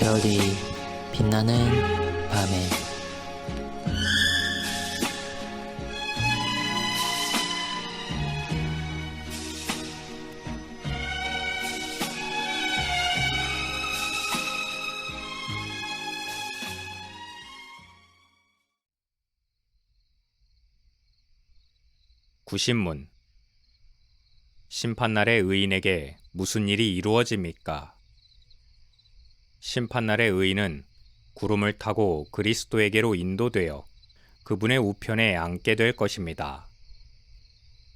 별이 빛나는 밤에 구신문. 심판날의 의인에게 무슨 일이 이루어집니까? 심판날의 의인은 구름을 타고 그리스도에게로 인도되어 그분의 우편에 앉게 될 것입니다.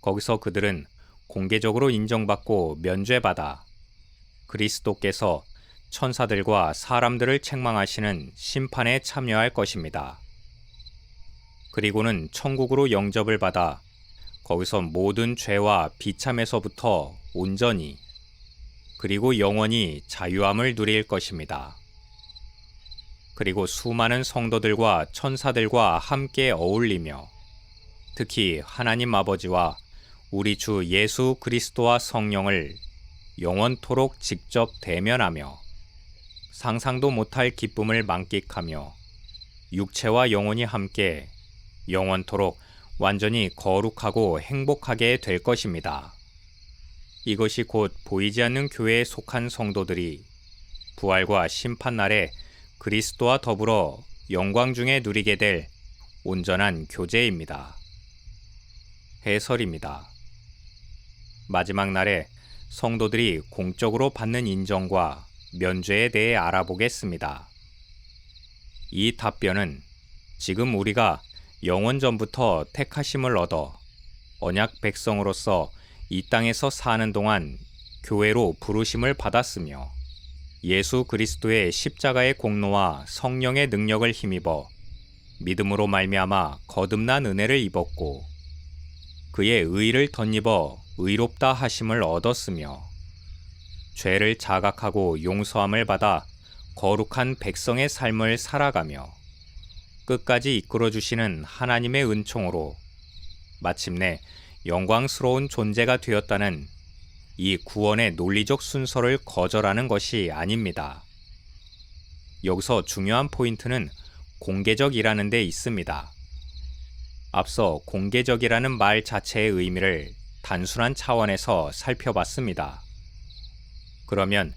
거기서 그들은 공개적으로 인정받고 면죄받아 그리스도께서 천사들과 사람들을 책망하시는 심판에 참여할 것입니다. 그리고는 천국으로 영접을 받아 거기서 모든 죄와 비참에서부터 온전히 그리고 영원히 자유함을 누릴 것입니다. 그리고 수많은 성도들과 천사들과 함께 어울리며 특히 하나님 아버지와 우리 주 예수 그리스도와 성령을 영원토록 직접 대면하며 상상도 못할 기쁨을 만끽하며 육체와 영혼이 함께 영원토록 완전히 거룩하고 행복하게 될 것입니다. 이것이 곧 보이지 않는 교회에 속한 성도들이 부활과 심판날에 그리스도와 더불어 영광 중에 누리게 될 온전한 교제입니다. 해설입니다. 마지막 날에 성도들이 공적으로 받는 인정과 면죄에 대해 알아보겠습니다. 이 답변은 지금 우리가 영원 전부터 택하심을 얻어 언약 백성으로서 이 땅에서 사는 동안 교회로 부르심을 받았으며 예수 그리스도의 십자가의 공로와 성령의 능력을 힘입어 믿음으로 말미암아 거듭난 은혜를 입었고 그의 의를 덧입어 의롭다 하심을 얻었으며 죄를 자각하고 용서함을 받아 거룩한 백성의 삶을 살아가며 끝까지 이끌어주시는 하나님의 은총으로 마침내 영광스러운 존재가 되었다는 이 구원의 논리적 순서를 거절하는 것이 아닙니다. 여기서 중요한 포인트는 공개적이라는 데 있습니다. 앞서 공개적이라는 말 자체의 의미를 단순한 차원에서 살펴봤습니다. 그러면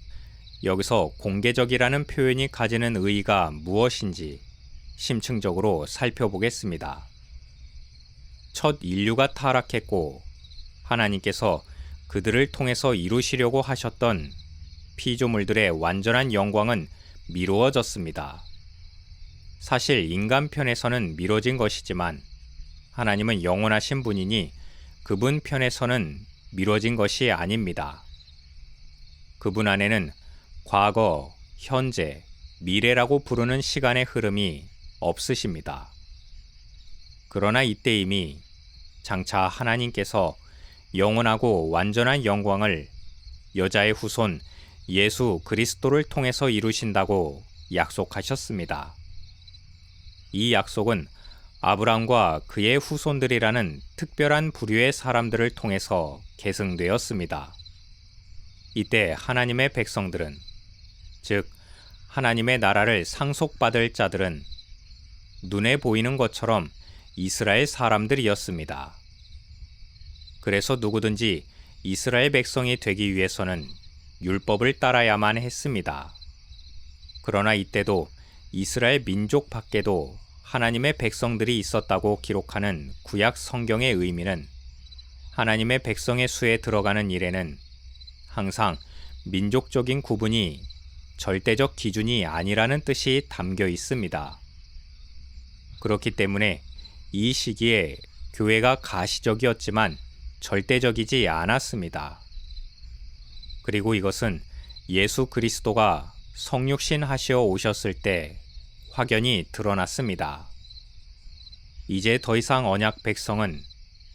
여기서 공개적이라는 표현이 가지는 의의가 무엇인지 심층적으로 살펴보겠습니다. 첫 인류가 타락했고 하나님께서 그들을 통해서 이루시려고 하셨던 피조물들의 완전한 영광은 미루어졌습니다. 사실 인간 편에서는 미뤄진 것이지만 하나님은 영원하신 분이니 그분 편에서는 미뤄진 것이 아닙니다. 그분 안에는 과거, 현재, 미래라고 부르는 시간의 흐름이 없으십니다. 그러나 이때 이미 장차 하나님께서 영원하고 완전한 영광을 여자의 후손 예수 그리스도를 통해서 이루신다고 약속하셨습니다. 이 약속은 아브람과 그의 후손들이라는 특별한 부류의 사람들을 통해서 계승되었습니다. 이때 하나님의 백성들은, 즉 하나님의 나라를 상속받을 자들은 눈에 보이는 것처럼 이스라엘 사람들이었습니다. 그래서 누구든지 이스라엘 백성이 되기 위해서는 율법을 따라야만 했습니다. 그러나 이때도 이스라엘 민족 밖에도 하나님의 백성들이 있었다고 기록하는 구약 성경의 의미는 하나님의 백성의 수에 들어가는 일에는 항상 민족적인 구분이 절대적 기준이 아니라는 뜻이 담겨 있습니다. 그렇기 때문에 이 시기에 교회가 가시적이었지만 절대적이지 않았습니다. 그리고 이것은 예수 그리스도가 성육신 하시어 오셨을 때 확연히 드러났습니다. 이제 더 이상 언약 백성은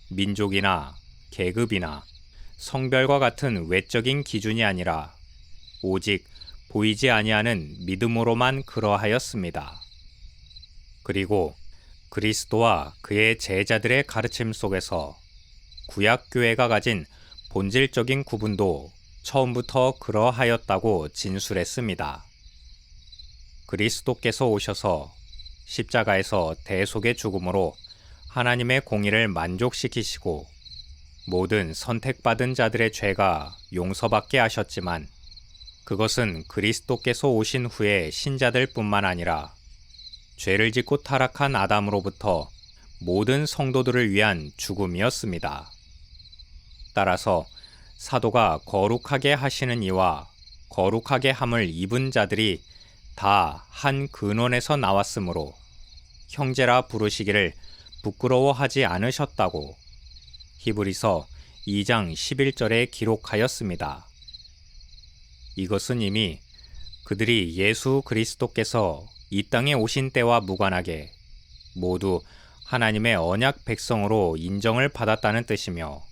민족이나 계급이나 성별과 같은 외적인 기준이 아니라 오직 보이지 아니하는 믿음으로만 그러하였습니다. 그리고 그리스도와 그의 제자들의 가르침 속에서 구약교회가 가진 본질적인 구분도 처음부터 그러하였다고 진술했습니다. 그리스도께서 오셔서 십자가에서 대속의 죽음으로 하나님의 공의를 만족시키시고 모든 선택받은 자들의 죄가 용서받게 하셨지만 그것은 그리스도께서 오신 후에 신자들 뿐만 아니라 죄를 짓고 타락한 아담으로부터 모든 성도들을 위한 죽음이었습니다. 따라서 사도가 거룩하게 하시는 이와 거룩하게 함을 입은 자들이 다 한 근원에서 나왔으므로 형제라 부르시기를 부끄러워하지 않으셨다고 히브리서 2장 11절에 기록하였습니다. 이것은 이미 그들이 예수 그리스도께서 이 땅에 오신 때와 무관하게 모두 하나님의 언약 백성으로 인정을 받았다는 뜻이며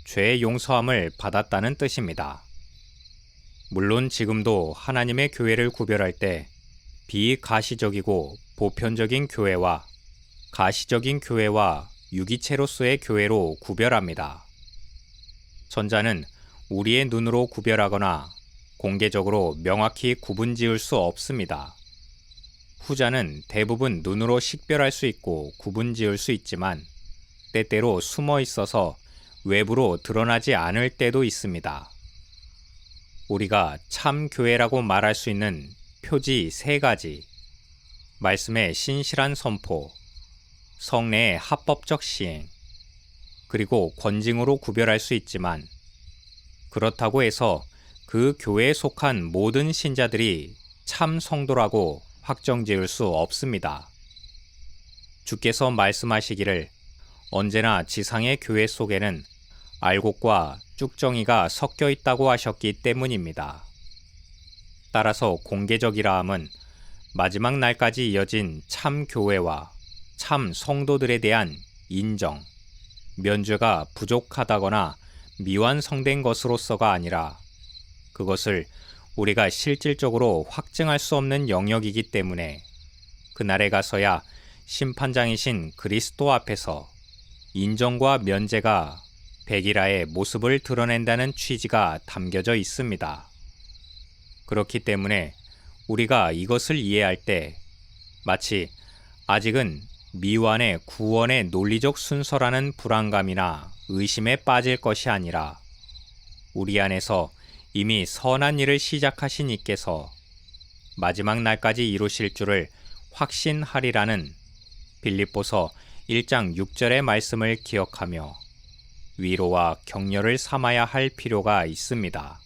죄의 용서함을 받았다는 뜻입니다. 물론 지금도 하나님의 교회를 구별할 때 비가시적이고 보편적인 교회와 가시적인 교회와 유기체로서의 교회로 구별합니다. 전자는 우리의 눈으로 구별하거나 공개적으로 명확히 구분 지을 수 없습니다. 후자는 대부분 눈으로 식별할 수 있고 구분 지을 수 있지만 때때로 숨어 있어서 외부로 드러나지 않을 때도 있습니다. 우리가 참 교회라고 말할 수 있는 표지 3가지, 말씀의 신실한 선포, 성례의 합법적 시행, 그리고 권징으로 구별할 수 있지만 그렇다고 해서 그 교회에 속한 모든 신자들이 참 성도라고 확정 지을 수 없습니다. 주께서 말씀하시기를 언제나 지상의 교회 속에는 알곡과 쭉정이가 섞여 있다고 하셨기 때문입니다. 따라서 공개적이라 함은 마지막 날까지 이어진 참 교회와 참 성도들에 대한 인정, 면죄가 부족하다거나 미완성된 것으로서가 아니라 그것을 우리가 실질적으로 확증할 수 없는 영역이기 때문에 그날에 가서야 심판장이신 그리스도 앞에서 인정과 면죄가 백일하의 모습을 드러낸다는 취지가 담겨져 있습니다. 그렇기 때문에 우리가 이것을 이해할 때 마치 아직은 미완의 구원의 논리적 순서라는 불안감이나 의심에 빠질 것이 아니라 우리 안에서 이미 선한 일을 시작하신 이께서 마지막 날까지 이루실 줄을 확신하리라는 빌립보서 1장 6절의 말씀을 기억하며 위로와 격려를 삼아야 할 필요가 있습니다.